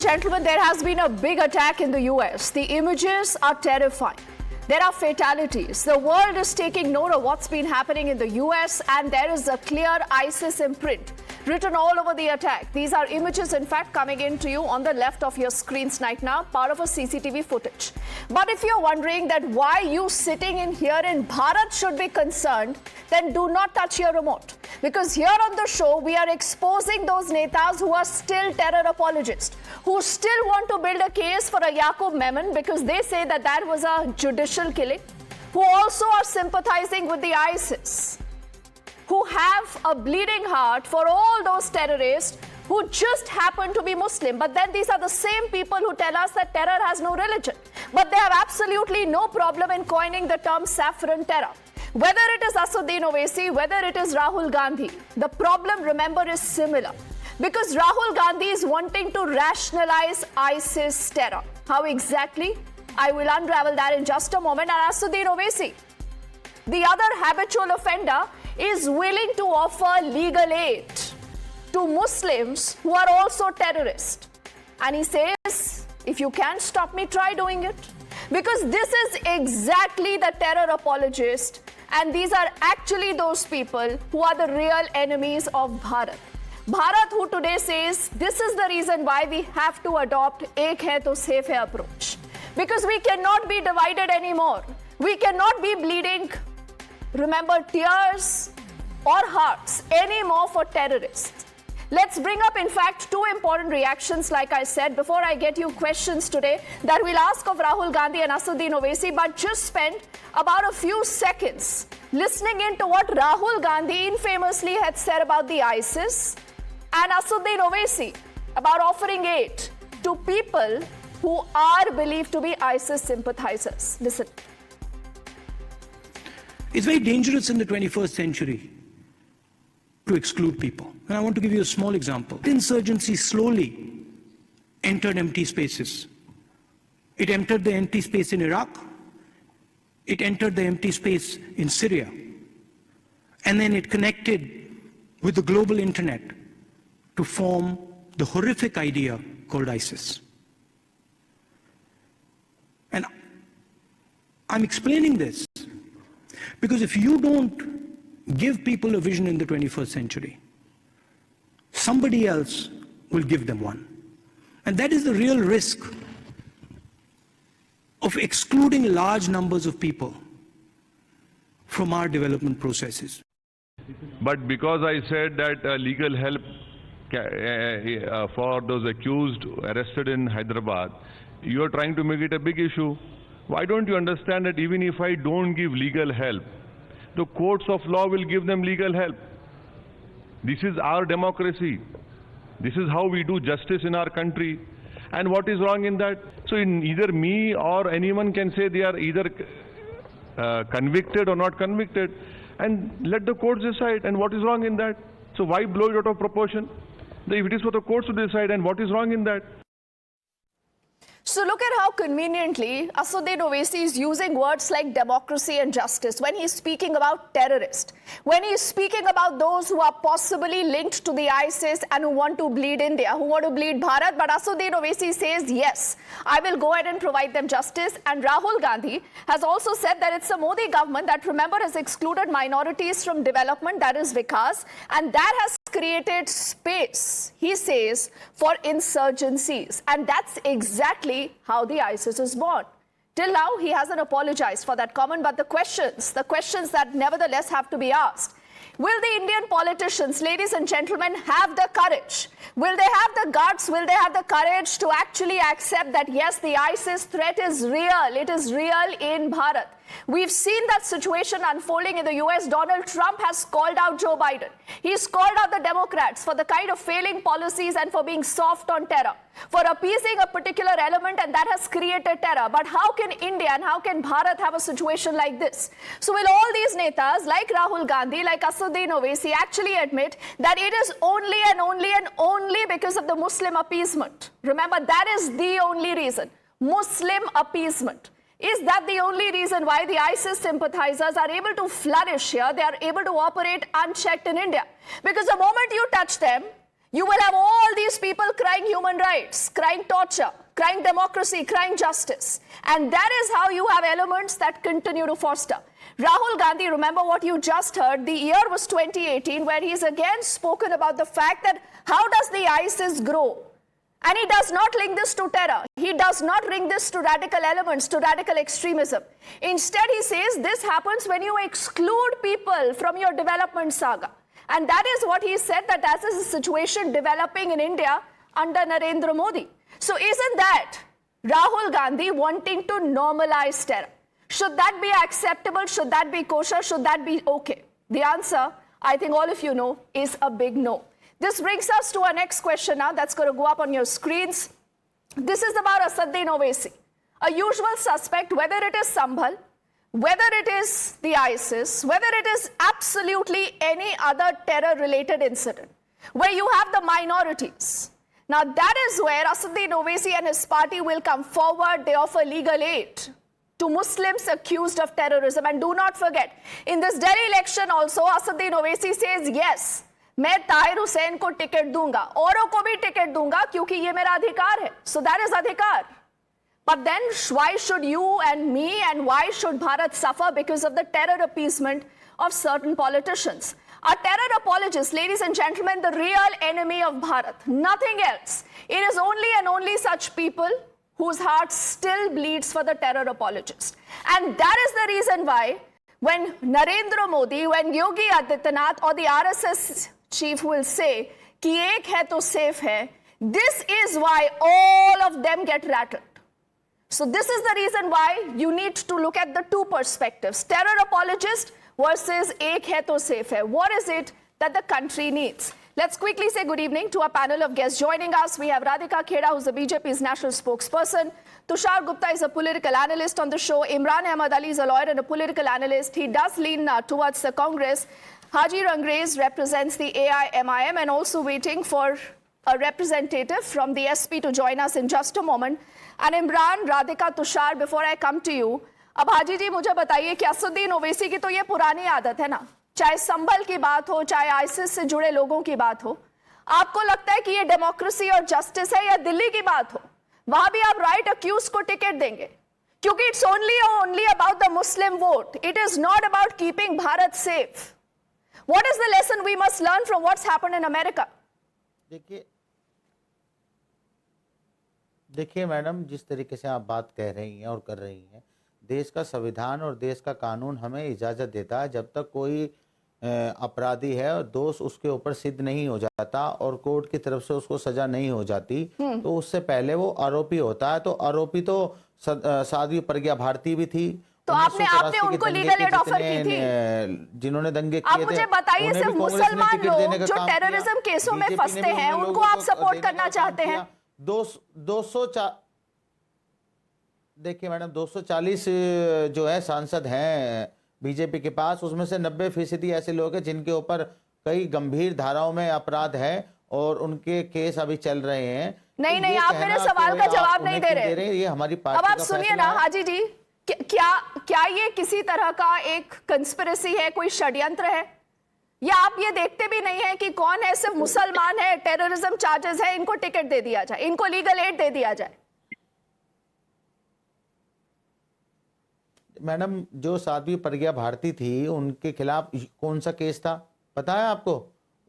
Gentlemen, there has been a big attack in the US. The images are terrifying. There are fatalities. The world is taking note of what's been happening in the US, and there is a clear ISIS imprint written all over the attack. These are images, in fact, coming in to you on the left of your screens right now, part of a CCTV footage. But if you're wondering that why you sitting in here in Bharat should be concerned, then do not touch your remote. Because here on the show, we are exposing those netas who are still terror apologists, who still want to build a case for a Yaqub Memon because they say that that was a judicial killing, who also are sympathizing with the ISIS, who have a bleeding heart for all those terrorists who just happen to be Muslim. But then these are the same people who tell us that terror has no religion. But they have absolutely no problem in coining the term saffron terror. Whether it is Assuddin Owaisi, whether it is Rahul Gandhi, the problem, remember, is similar. Because Rahul Gandhi is wanting to rationalize ISIS terror. How exactly? I will unravel that in just a moment. And Assuddin Owaisi, the other habitual offender, is willing to offer legal aid to Muslims who are also terrorists. And he says, if you can't stop me, try doing it. Because this is exactly the terror apologist, and these are actually those people who are the real enemies of Bharat. Bharat, who today says this is the reason why we have to adopt Ek Hai To Safe Hai approach. Because we cannot be divided anymore. We cannot be bleeding, remember, tears or hearts anymore for terrorists. Let's bring up, in fact, two important reactions, like I said, before I get you questions today that we'll ask of Rahul Gandhi and Assuddin Owaisi, but just spend about a few seconds listening into what Rahul Gandhi infamously had said about the ISIS and Assuddin Owaisi about offering aid to people who are believed to be ISIS sympathizers. Listen. It's very dangerous in the 21st century to exclude people. And I want to give you a small example. Insurgency slowly entered empty spaces. It entered the empty space in Iraq. It entered the empty space in Syria. And then it connected with the global internet to form the horrific idea called ISIS. And I'm explaining this because if you don't give people a vision in the 21st century, somebody else will give them one. And that is the real risk of excluding large numbers of people from our development processes. But because I said that legal help for those accused arrested in Hyderabad, you are trying to make it a big issue. Why don't you understand that even if I don't give legal help, the courts of law will give them legal help? This is our democracy. This is how we do justice in our country. And what is wrong in that? So either me or anyone can say they are either convicted or not convicted, and let the courts decide. And what is wrong in that? So why blow it out of proportion? If it is for the courts to decide, and what is wrong in that? So look at how conveniently Assuddin Owaisi is using words like democracy and justice when he's speaking about terrorists, when he's speaking about those who are possibly linked to the ISIS and who want to bleed India, who want to bleed Bharat. But Assuddin Owaisi says, yes, I will go ahead and provide them justice. And Rahul Gandhi has also said that it's the Modi government that, remember, has excluded minorities from development, that is Vikas, and that has created space, he says, for insurgencies. And that's exactly how the ISIS is born. Till now, he hasn't apologized for that comment, but the questions that nevertheless have to be asked. Will the Indian politicians, ladies and gentlemen, have the courage? Will they have the guts? Will they have the courage to actually accept that, yes, the ISIS threat is real. It is real in Bharat. We've seen that situation unfolding in the US. Donald Trump has called out Joe Biden. He's called out the Democrats for the kind of failing policies and for being soft on terror, for appeasing a particular element, and that has created terror. But how can India and how can Bharat have a situation like this? So will all these netas, like Rahul Gandhi, like Assuddin Owaisi, actually admit that it is only and only and only because of the Muslim appeasement? Remember, that is the only reason. Muslim appeasement. Is that the only reason why the ISIS sympathizers are able to flourish here? They are able to operate unchecked in India. Because the moment you touch them, You will have all these people crying human rights, crying torture, crying democracy, crying justice. And that is how you have elements that continue to foster. Rahul Gandhi, remember what you just heard, the year was 2018, where he's again spoken about the fact that how does the ISIS grow? And he does not link this to terror. He does not link this to radical elements, to radical extremism. Instead, he says this happens when you exclude people from your development saga. And that is what he said, that as is the situation developing in India under Narendra Modi. So isn't that Rahul Gandhi wanting to normalize terror? Should that be acceptable? Should that be kosher? Should that be okay? The answer, I think all of you know, is a big no. This brings us to our next question now. That's going to go up on your screens. This is about Asaduddin Owaisi, a usual suspect, whether it is Sambhal, whether it is the ISIS, whether it is absolutely any other terror-related incident, where you have the minorities. Now that is where Asaduddin Owaisi and his party will come forward. They offer legal aid to Muslims accused of terrorism. And do not forget, in this Delhi election also, Asaduddin Owaisi says, yes, मैं ताहिर हुसैन को ticket दूंगा, औरों को भी ticket दूंगा क्योंकि ये मेरा अधिकार है. So that is अधिकार. But then why should you and me and why should Bharat suffer because of the terror appeasement of certain politicians? A terror apologist, ladies and gentlemen, the real enemy of Bharat, nothing else. It is only and only such people whose heart still bleeds for the terror apologist. And that is the reason why when Narendra Modi, when Yogi Adityanath or the RSS chief will say, ki ek hai to safe hai, this is why all of them get rattled. So this is the reason why you need to look at the two perspectives, terror apologist versus ek hai to safe hai. What is it that the country needs? Let's quickly say good evening to our panel of guests joining us. We have Radhika Kheda, who's the BJP's national spokesperson. Tushar Gupta is a political analyst on the show. Imran Ahmad Ali is a lawyer and a political analyst. He does lean towards the Congress. Haji Rangres represents the AIMIM and also waiting for a representative from the SP to join us in just a moment. And Imran, Radhika, Tushar, before I come to you, अब हाजी जी मुझे बताइए कि असदुद्दीन ओवैसी की तो ये पुरानी आदत है ना, चाहे संभल की बात हो, चाहे आईसिस से जुड़े लोगों की बात हो, आपको लगता है कि ये डेमोक्रेसी और जस्टिस है या दिल्ली की बात हो, वहां भी आप राइट अक्यूज को टिकट देंगे? क्योंकि it's only about the Muslim vote. It is not about keeping Bharat safe. What is the lesson we must learn from what's happened in America? देखिए मैडम, जिस तरीके से आप बात कह रही हैं और कर रही हैं, देश का संविधान और देश का कानून हमें इजाज़त देता है जब तक कोई अपराधी है और दोष उसके ऊपर सिद्ध नहीं हो जाता और कोर्ट की तरफ से उसको सजा नहीं हो जाती, तो उससे पहले वो आरोपी होता है. तो आरोपी तो साध्वी प्रज्ञा भारती भी थी. तो आपने उनको लीगल एड ऑफर की थी, जिन्होंने दंगे किए थे. आप मुझे बताइए, सिर्फ मुसलमान लोग जो टेररिज्म केसों में फंसते हैं उनको आप सपोर्ट करना चाहते हैं? 204 देखिए मैडम, 240 जो है सांसद हैं बीजेपी के पास, उसमें से 90% ऐसे लोग हैं जिनके ऊपर कई गंभीर धाराओं में अपराध है और उनके केस अभी चल रहे हैं. नहीं, आप मेरे सवाल का जवाब नहीं दे रहे. ये हमारी पार्टी अब आप सुनिए ना हाजी जी, क्या ये किसी तरह का एक कंस्पिरेसी है, कोई षड्यंत्र है, या आप ये देखते भी नहीं है कि कौन है, सिर्फ मुसलमान है, टेररिज्म चार्जेस है, इनको टिकट दे दिया जाए, इनको लीगल एड दे दिया जाए? मैडम, जो साध्वी प्रज्ञा भारती थी उनके खिलाफ कौन सा केस था पता है आपको?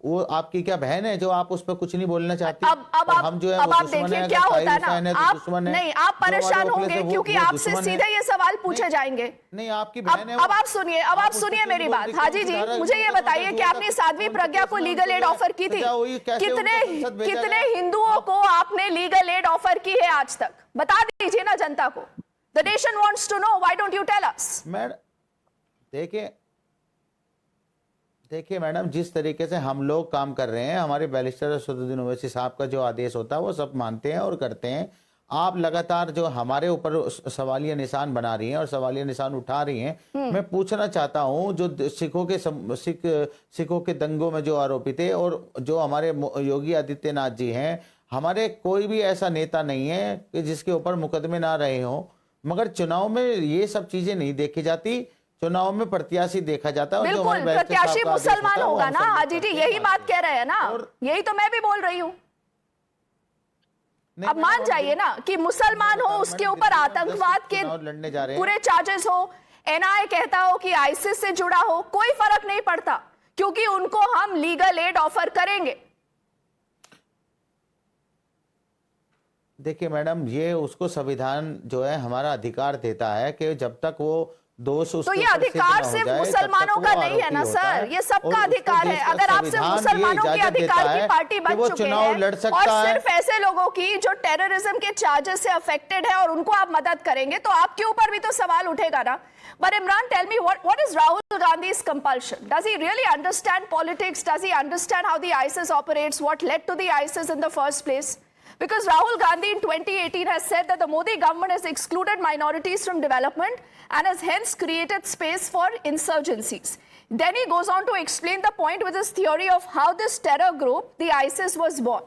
वो आपकी क्या बहन है जो आप उस पर कुछ नहीं बोलना चाहती? हम जो है वो दुश्मन है. क्या होता है ना, आप नहीं, आप परेशान होंगे क्योंकि आपसे सीधे ये सवाल पूछे जाएंगे. नहीं, आपकी बहन है. अब आप सुनिए मेरी बात. हाजी जी, मुझे ये बताइए कि आपने साध्वी प्रज्ञा को लीगल एड ऑफर की थी? कितने हिंदुओं को आपने लीगल एड ऑफर की है आज तक? बता दीजिए ना जनता को. The nation wants to know. Why don't you tell us? देखिए मैडम, जिस तरीके से हम लोग काम कर रहे हैं, हमारे बैरिस्टर असदुद्दीन ओवैसी साहब का जो आदेश होता है वो सब मानते हैं और करते हैं. आप लगातार जो हमारे ऊपर सवालिया निशान बना रही हैं और सवालिया निशान उठा रही हैं. मैं पूछना चाहता हूं, जो सिखों के दंगों में जो आरोपी थे और जो हमारे योगी आदित्यनाथ जी हैं, हमारे कोई भी ऐसा नेता नहीं है कि जिसके ऊपर मुकदमे ना रहे हों, मगर चुनाव में ये सब चीजें नहीं देखी जाती. चुनाव में प्रत्याशी देखा जाता है। और जो हमारे बिल्कुल, बैरिस्टर प्रत्याशी साहब का आदेश मुसलमान होता है, वो होगा हम ना। सब हाजी जी करते हैं, यही बात कह रहे हैं ना, यही तो मैं भी बोल रही हूँ। अब मान जाइए ना कि मुसलमान हो, उसके ऊपर आतंकवाद के लड़ने जा रहे हैं। पूरे चार्जेस हो, एनआईए कहता हो कि आईसिस से जुड़ा हो, कोई फर्क नहीं पड़ता, क्योंकि उनको हम लीगल एड ऑफर करेंगे। देखिए मैडम, ये उसको संविधान जो है हमारा अधिकार देता है कि जब तक वो दोष तो ये अधिकार सिर्फ मुसलमानों का नहीं है ना सर, ये सबका अधिकार है। अगर आपसे मुसलमानों के अधिकार की पार्टी बन चुके हैं और सिर्फ ऐसे लोगों की जो टेररिज्म के चार्जेस से अफेक्टेड है और उनको आप मदद करेंगे, तो आपके ऊपर भी तो सवाल उठेगा ना। But Imran, tell me what is Rahul Gandhi's compulsion? Does he really understand politics? Does he understand how the ISIS operates? What led to the ISIS in the first place? Because Rahul Gandhi in 2018 has said that the Modi government has excluded minorities from development and has hence created space for insurgencies. Then he goes on to explain the point with his theory of how this terror group, the ISIS, was born.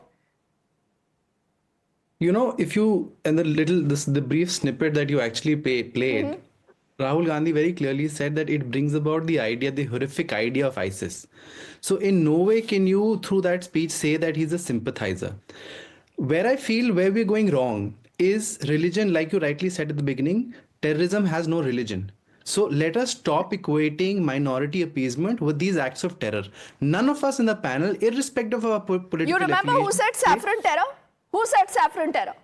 You know, if you, in the brief snippet that you actually played, Rahul Gandhi very clearly said that it brings about the horrific idea of ISIS. So in no way can you, through that speech, say that he's a sympathizer. Where I feel where we're going wrong is religion. Like you rightly said at the beginning, terrorism has no religion. So let us stop equating minority appeasement with these acts of terror. None of us in the panel, irrespective of our political You remember who said saffron terror? Who said saffron terror?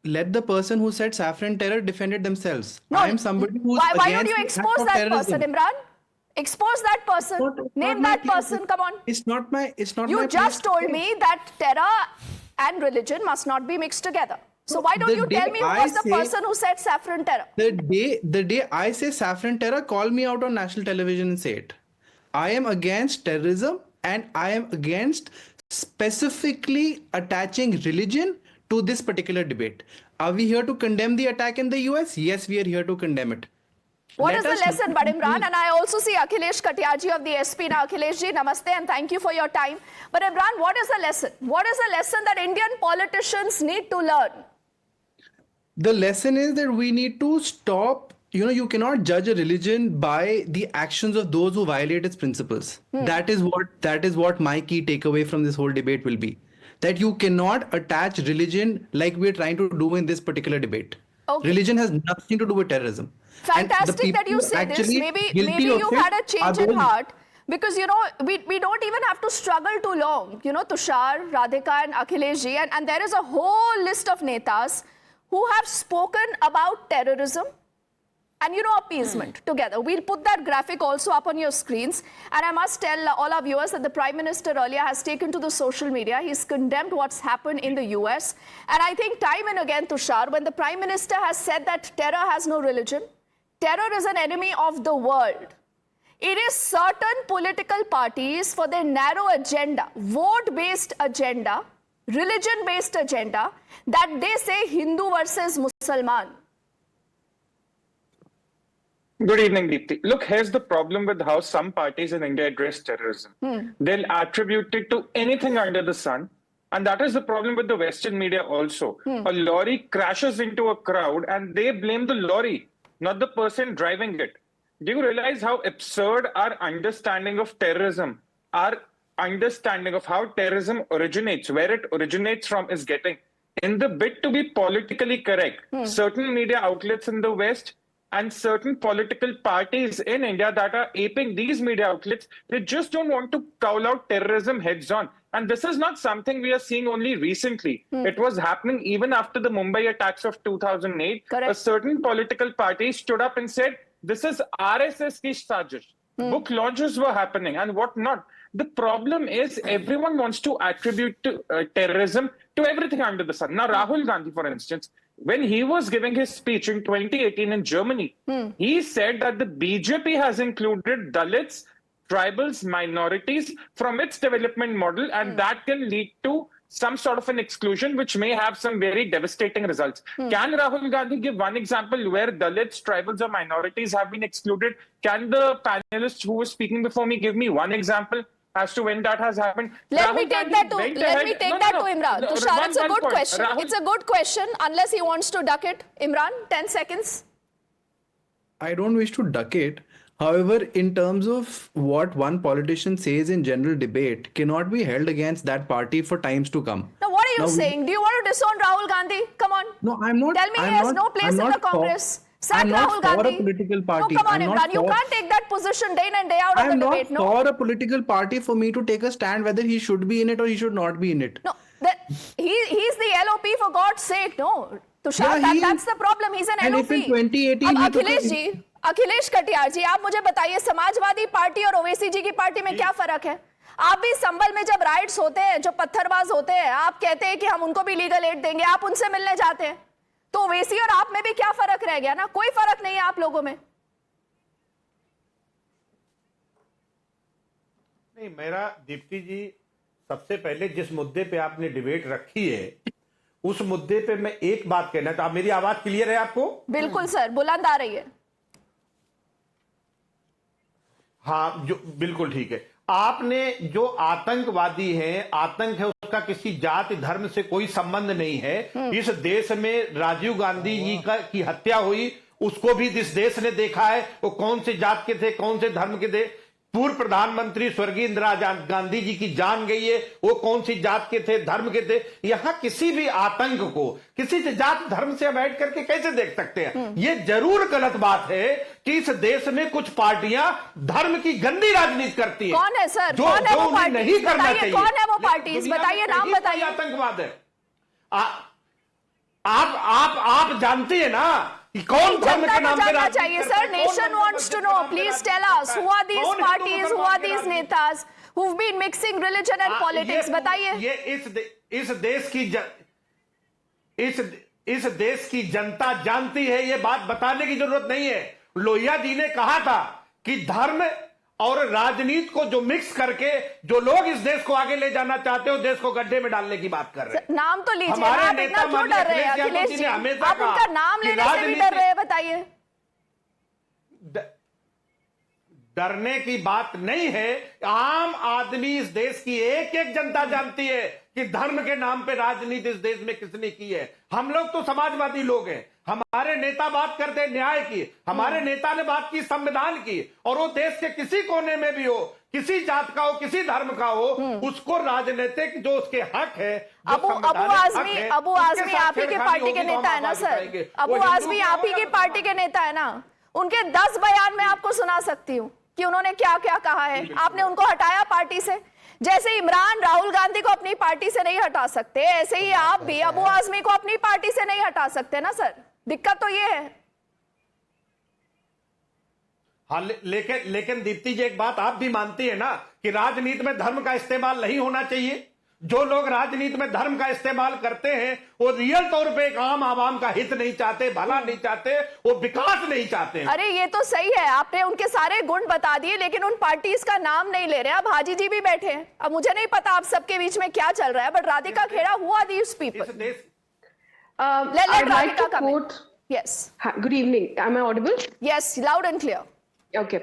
Let the person who said saffron terror defend it themselves. No, I am somebody who's why against don't you the expose act of that terrorism. person, Imran? Expose that person. Name that person. Come on. It's not my. You just told me that terror and religion must not be mixed together. So why don't you tell me who was the person who said saffron terror? The day I say saffron terror, call me out on national television and say it. I am against terrorism and I am against specifically attaching religion to this particular debate. Are we here to condemn the attack in the US? Yes, we are here to condemn it. What is the lesson, but Imran? And I also see Akhilesh Katiaji of the SP. Now, Akhilesh ji, namaste and thank you for your time. But Imran, what is the lesson? What is the lesson that Indian politicians need to learn? The lesson is that we need to stop. You cannot judge a religion by the actions of those who violate its principles. That is what my key takeaway from this whole debate will be. That you cannot attach religion like we're trying to do in this particular debate. Okay. Religion has nothing to do with terrorism. Fantastic that you say this. Maybe you had a change in heart. Because, we don't even have to struggle too long. Tushar, Radhika and Akhilesh ji. And there is a whole list of netas who have spoken about terrorism and appeasement together. We'll put that graphic also up on your screens. And I must tell all our viewers that the Prime Minister earlier has taken to the social media. He's condemned what's happened in the US. And I think time and again, Tushar, when the Prime Minister has said that terror has no religion, terror is an enemy of the world. It is certain political parties for their narrow agenda, vote-based agenda, religion-based agenda, that they say Hindu versus Mussalman. Good evening, Deepthi. Look, here's the problem with how some parties in India address terrorism. They'll attribute it to anything under the sun. And that is the problem with the Western media also. A lorry crashes into a crowd and they blame the lorry, not the person driving it. Do you realize how absurd our understanding of terrorism, our understanding of how terrorism originates, where it originates from is getting? In the bid to be politically correct, certain media outlets in the West and certain political parties in India that are aping these media outlets, they just don't want to call out terrorism heads on. And this is not something we are seeing only recently. It was happening even after the Mumbai attacks of 2008. Correct. A certain political party stood up and said, this is RSS ki sajish. Book launches were happening and whatnot. The problem is everyone wants to attribute terrorism to everything under the sun. Now, Rahul Gandhi, for instance, when he was giving his speech in 2018 in Germany, he said that the BJP has included Dalits, tribals, minorities from its development model, and that can lead to some sort of an exclusion, which may have some very devastating results. Can Rahul Gandhi give one example where Dalits, tribals, or minorities have been excluded? Can the panelist who was speaking before me give me one example as to when that has happened? Let me take that to Imran. Tushar, it's a good question. It's a good question, unless he wants to duck it. Imran, 10 seconds. I don't wish to duck it. However, in terms of what one politician says in general debate cannot be held against that party for times to come. Now, what are you Now, saying? Do you want to disown Rahul Gandhi? Come on. No, I'm not. Tell me he I'm has not, no place I'm in the not Congress. Sack I'm not Rahul for Gandhi. a political party. No, come on, I'm Imran. not You for- can't take that position day in and day out of I'm the not debate. No. for a political party for me to take a stand whether he should be in it or he should not be in it. No, he's the LOP for God's sake. No, Tushar, Yeah, he that's is. the problem. He's an And LOP. if in 2018 अब he took Akhilesh a- जी, अखिलेश कटियार जी, आप मुझे बताइए Samajwadi party और ओवैसी जी की party में क्या फर्क है? आप भी संभल में जब राइट्स होते हैं, जो पत्थरबाज होते हैं, आप कहते हैं कि हम उनको भी लीगल एड देंगे, आप उनसे मिलने जाते हैं, तो ओवैसी और आप में भी क्या फर्क रह गया ना? कोई फर्क नहीं है आप लोगों में। नहीं, मेरा दीप्ति जी, सबसे पहले जिस मुद्दे पे आपने डिबेट रखी है उस मुद्दे पे मैं एक बात कहना चाहता हूं। मेरी आवाज क्लियर है आपको? बिल्कुल सर, बुलंद आ रही है। हाँ, जो बिल्कुल ठीक है। आपने जो आतंकवादी है, आतंक है, उसका किसी जाति धर्म से कोई संबंध नहीं है। इस देश में राजीव गांधी जी की हत्या हुई, उसको भी इस देश ने देखा है, वो कौन से जात के थे, कौन से धर्म के थे। पूर्व प्रधानमंत्री स्वर्गीय इंदिरा गांधी जी की जान गई है, वो कौन सी जात के थे, धर्म के थे। यहां किसी भी आतंक को किसी से जात धर्म से अवॉइड करके कैसे देख सकते हैं? ये जरूर गलत बात है कि इस देश में कुछ पार्टियां धर्म की गंदी राजनीति करती हैं। कौन है सर? जो, कौन है जो वो उन्हें पार्टी? नहीं करना बताइए चाहिए। कौन है वो लेकिन पार्टीज? दुनिया में बताइए, नाम कहीं कोई बताइए। आतंकवाद है। आप जानती है ना कि कौन धर्म के नाम पे जानना राजनीति चाहिए करता सर। है, कौन नेशन हिंदू wants to धर्म के know. नाम पे Please राजनीति tell us करता है? who are these कौन हिंदू parties, who मुसलमान are के these राजनीति? netas who've been mixing religion and politics? बताइए। ये इस देश की जनता जानती है, ये बात बताने की जरूरत नहीं है। लोहिया जी ने कहा था कि धर्म और राजनीति को जो मिक्स करके जो लोग इस देश को आगे ले जाना चाहते हो, देश को गड्ढे में डालने की बात कर रहे हैं। नाम तो लीजिए, हमारे आप नेता इतना क्यों माननीय डर रहे हैं अखिलेश यादव अखिलेश जी जी? ने हमेशा आप कहा उनका नाम कि लेने से भी राजनीति- डर रहे हैं, बताइए। डरने की बात नहीं है। आम आदमी, इस देश की एक एक जनता जानती है कि धर्म के नाम पे राजनीति इस देश में किसने की है। हम लोग तो समाजवादी लोग हैं, हमारे नेता बात करते हैं न्याय की, हमारे नेता ने बात की संविधान की, और वो देश के किसी कोने में भी हो, किसी जात का हो, किसी धर्म का हो, उसको राजनीतिक जो उसके हक है, जो अबू संवैधानिक हक आजमी है, अबू उसके आजमी साथ आप ही के छेड़खानी पार्टी के होगी तो हम नेता है ना आवाज सर? उठाएंगे। अबू वो हिंदू आजमी का आप ही होगा की तो पार्टी के नेता है ना? उनके 10 बयान में आपको सुना सकती हूँ कि उन्होंने क्या क्या कहा है। आपने उनको हटाया पार्टी से। जैसे इमरान राहुल गांधी को अपनी पार्टी से नहीं हटा सकते, ऐसे ही आप भी अबू आजमी को अपनी पार्टी से नहीं हटा सकते ना सर। दिक्कत तो ये है। हाँ, लेकिन दीप्ति जी, एक बात आप भी मानती है ना कि राजनीति में धर्म का इस्तेमाल नहीं होना चाहिए। जो लोग राजनीति में धर्म का इस्तेमाल करते हैं वो रियल तौर पे एक आम आवाम का हित नहीं चाहते, भला नहीं चाहते, वो विकास नहीं चाहते हैं। अरे ये तो सही है, आपने उनके सारे गुण बता दिए, लेकिन उन पार्टीज का नाम नहीं ले रहे। अब हाजी जी भी बैठे हैं। अब मुझे नहीं पता आप सबके बीच में क्या चल रहा है, but Radhika Khera, who are these people? इस देश Let I'd like Radhika to come in. quote. Yes, Hi, good evening. Am I audible? yes, loud and clear. Okay.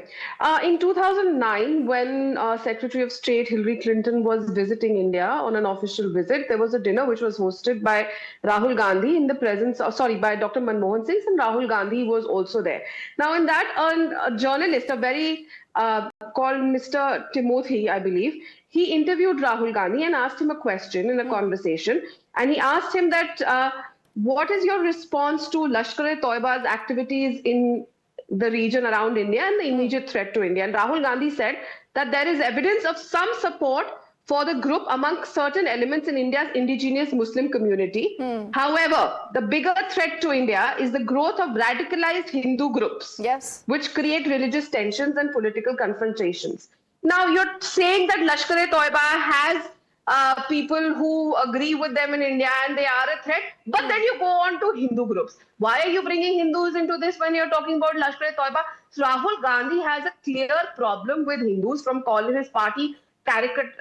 In 2009, when Secretary of State Hillary Clinton was visiting India on an official visit, there was a dinner which was hosted by Rahul Gandhi in the presence of, by Dr. Manmohan Singh, and Rahul Gandhi was also there. Now, in that, a journalist, called Mr. Timothy, I believe, he interviewed Rahul Gandhi and asked him a question in a conversation, and he asked him that, what is your response to Lashkar-e-Toiba's activities in the region around India and the immediate threat to India? And Rahul Gandhi said that there is evidence of some support for the group among certain elements in India's indigenous Muslim community. However, the bigger threat to India is the growth of radicalized Hindu groups, Yes. which create religious tensions and political confrontations. Now, you're saying that Lashkar-e-Toiba has people who agree with them in India and they are a threat, but then you go on to Hindu groups. Why are you bringing Hindus into this when you're talking about Lashkar-e-Toiba? So Rahul Gandhi has a clear problem with Hindus, from calling his party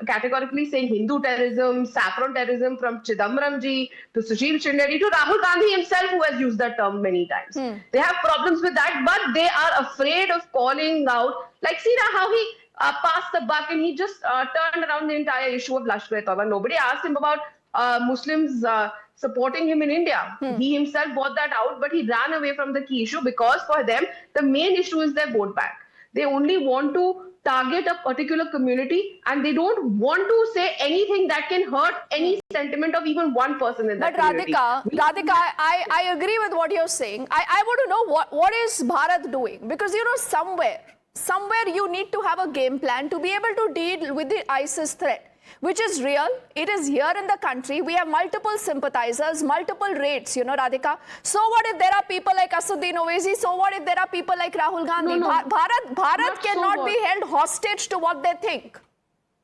categorically saying Hindu terrorism, saffron terrorism, from Chidambaram ji to Sushil Shinde to Rahul Gandhi himself, who has used that term many times. They have problems with that, but they are afraid of calling out, like, see now how he passed the buck and he just turned around the entire issue of Lashkar-e-Toiba. Nobody asked him about Muslims supporting him in India. He himself brought that out, but he ran away from the key issue because for them, the main issue is their vote bank. They only want to target a particular community and they don't want to say anything that can hurt any sentiment of even one person in that But community. Radhika, I agree with what you're saying. I want to know what is Bharat doing? Because, you know, somewhere you need to have a game plan to be able to deal with the ISIS threat, which is real. It is here in the country. We have multiple sympathizers, multiple rates, you know, Radhika. So what if there are people like Assaduddin Owaisi? So what if there are people like Rahul Gandhi? No. Bharat Not cannot so be held hostage to what they think.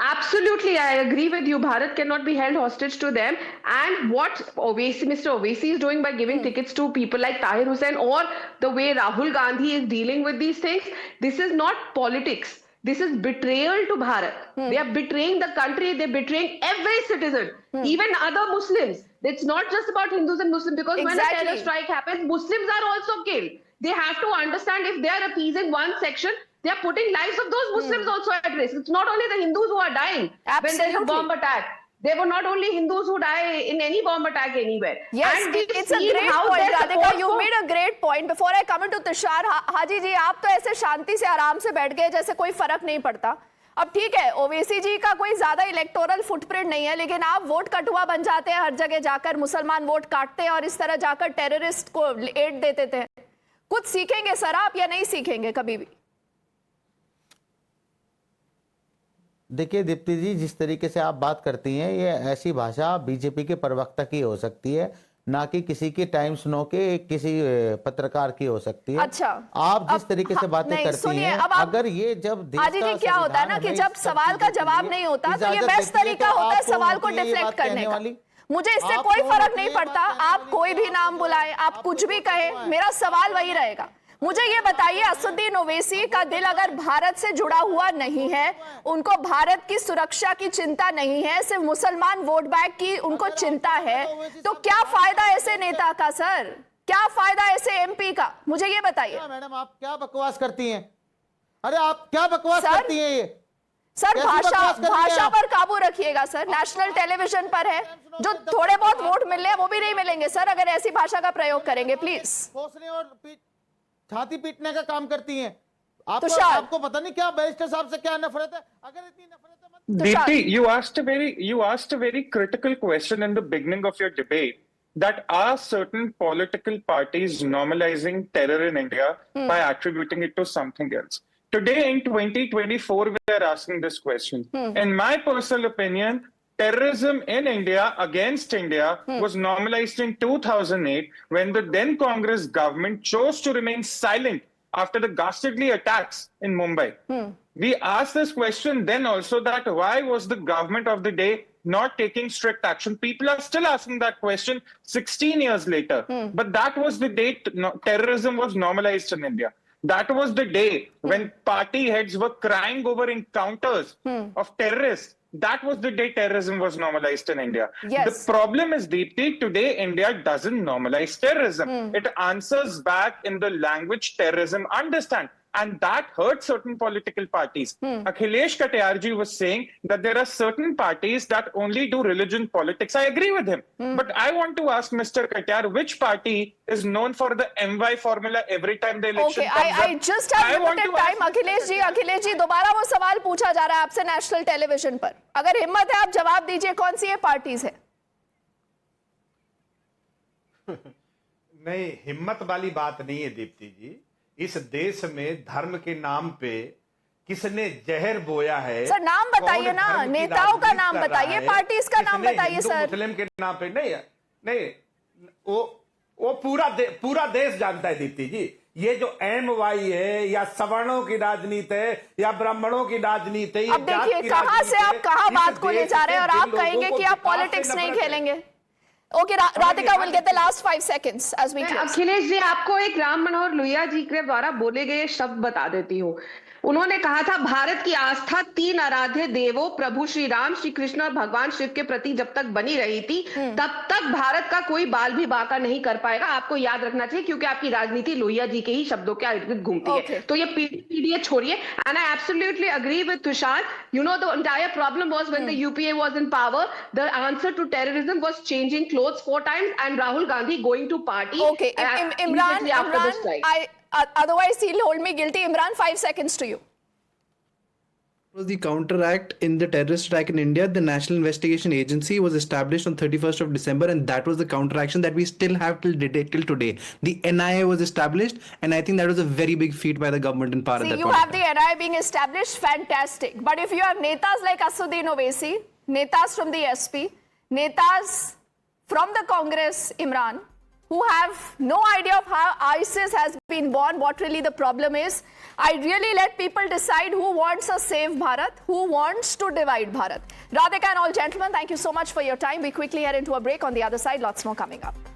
Absolutely, I agree with you. Bharat cannot be held hostage to them. And what Mr. Owaisi is doing by giving tickets to people like Tahir Hussain, or the way Rahul Gandhi is dealing with these things, this is not politics. This is betrayal to Bharat. They are betraying the country. They're betraying every citizen, even other Muslims. It's not just about Hindus and Muslims, because when a terror strike happens, Muslims are also killed. They have to understand if they are appeasing one section, they are putting lives of those Muslims also at risk. It's not only the Hindus who are dying when there is a bomb attack. There were not only Hindus who die in any bomb attack anywhere. Yes, And it's a great point, Radhika. You made a great point. Before I come into Tushar, हाजी जी, आप तो ऐसे शांति से आराम से बैठ गए जैसे कोई फर्क नहीं पड़ता. अब ठीक है, ओवैसी जी का कोई ज्यादा इलेक्टोरल फुटप्रिंट नहीं है, लेकिन आप वोट कटुआ बन जाते हैं, हर जगह जाकर मुसलमान वोट काटते हैं और इस तरह जाकर टेररिस्ट को एड देते थे. कुछ सीखेंगे सर आप या नहीं सीखेंगे कभी भी? देखिए दीप्ति जी, जिस तरीके से आप बात करती हैं, ये ऐसी भाषा बीजेपी के प्रवक्ता की हो सकती है, ना कि किसी की टाइम्स नो के किसी पत्रकार की हो सकती है. अच्छा, आप जिस तरीके से बातें करती हैं, अगर ये जब आज जी क्या होता है ना कि जब सवाल का जवाब नहीं होता तो ये बेस्ट तरीका होता है सवाल को डिफ्लेक्ट करने का. मुझे इससे कोई फर्क नहीं पड़ता, आप कोई भी नाम बुलाएं, आप कुछ भी कहें, मेरा सवाल वही रहेगा. मुझे ये बताइए, असदुद्दीन ओवैसी का दिल अगर भारत से जुड़ा हुआ नहीं है, उनको भारत की सुरक्षा की चिंता नहीं है, सिर्फ मुसलमान वोट बैंक की उनको चिंता है, तो क्या फायदा ऐसे नेता का सर? क्या फायदा ऐसे एमपी का? मुझे ये बताइए. मैडम, आप क्या बकवास करती हैं? अरे आप क्या बकवास करती हैं? ये सर, भाषा पर काबू रखिएगा सर. नेशनल टेलीविजन पर है, जो थोड़े बहुत वोट मिल रहे हैं वो भी नहीं मिलेंगे सर अगर ऐसी भाषा का प्रयोग करेंगे. प्लीज छाती पीटने का काम करती हैं. आपको पता नहीं क्या बैरिस्टर साहब से क्या नफरत है. अगर इतनी नफरत है, Deepti, you asked a very critical question in the beginning of your debate, that are certain political parties normalizing terror in India by attributing it to something else. Today in 2024, we are asking this question. In my personal opinion, terrorism in India against India was normalized in 2008 when the then Congress government chose to remain silent after the ghastly attacks in Mumbai. We asked this question then also, that why was the government of the day not taking strict action? People are still asking that question 16 years later. But that was the day terrorism was normalized in India. That was the day when party heads were crying over encounters of terrorists. That was the day terrorism was normalized in India. Yes. The problem is, Deepti, today India doesn't normalize terrorism. It answers back in the language terrorism understand. And that hurts certain political parties. Akhilesh Katayarji was saying that there are certain parties that only do religion politics. I agree with him. But I want to ask Mr. Katayar, which party is known for the MY formula every time the election comes up? I just have limited time. Akhilesh ji दोबारा वो सवाल पूछा जा रहा है आपसे national television पर. अगर हिम्मत है आप जवाब दीजिए, कौन सी ये पार्टीज है? नहीं, हिम्मत वाली बात नहीं है दीप्ति जी. इस देश में धर्म के नाम पे किसने जहर बोया है? सर नाम बताइए ना, नेताओं का नाम बताइए, पार्टीज का नाम बताइए सर. मुस्लिम के नाम पे नहीं, वो पूरा देश जानता है दीप्ति जी. ये जो MY है या सवर्णों की राजनीति है या ब्राह्मणों की राजनीति है, अब देखिए कहां से आप कहां बात को ले जा रहे हैं और आप कहेंगे कि आप पॉलिटिक्स नहीं खेलेंगे. Okay, Radhika will get the last 5 seconds as we close. Akhilesh ji, आपको एक राम मनोहर लोहिया जी के द्वारा बोले गए शब्द बता देती हूँ. उन्होंने कहा था भारत की आस्था 3 आराध्य देवों प्रभु श्री राम, श्री कृष्ण और भगवान शिव के प्रति जब तक बनी रही थी तब तक भारत का कोई बाल भी बांका नहीं कर पाएगा। आपको याद रखना चाहिए क्योंकि आपकी राजनीति लोहिया जी के ही शब्दों के इर्द गिर्द घूमती है। तो ये पीडीए छोड़िए। And I absolutely agree with Tushar. You know the entire problem was when the UPA was in power, the answer to terrorism was changing clothes 4 times and Rahul Gandhi going to party. Okay, Imran, otherwise he'll hold me guilty. Imran, 5 seconds to you. Was the counteract in the terrorist attack in India. The National Investigation Agency was established on 31st of December, and that was the counteraction that we still have till today. The NIA was established, and I think that was a very big feat by the government in power at that See, you point. have the NIA being established, fantastic. But if you have netas like Assuddin Owaisi, netas from the SP, netas from the Congress, Imran, who have no idea of how ISIS has been born, what really the problem is, I really let people decide who wants a safe Bharat, who wants to divide Bharat. Radhika and all gentlemen, thank you so much for your time. We quickly head into a break. On the other side, lots more coming up.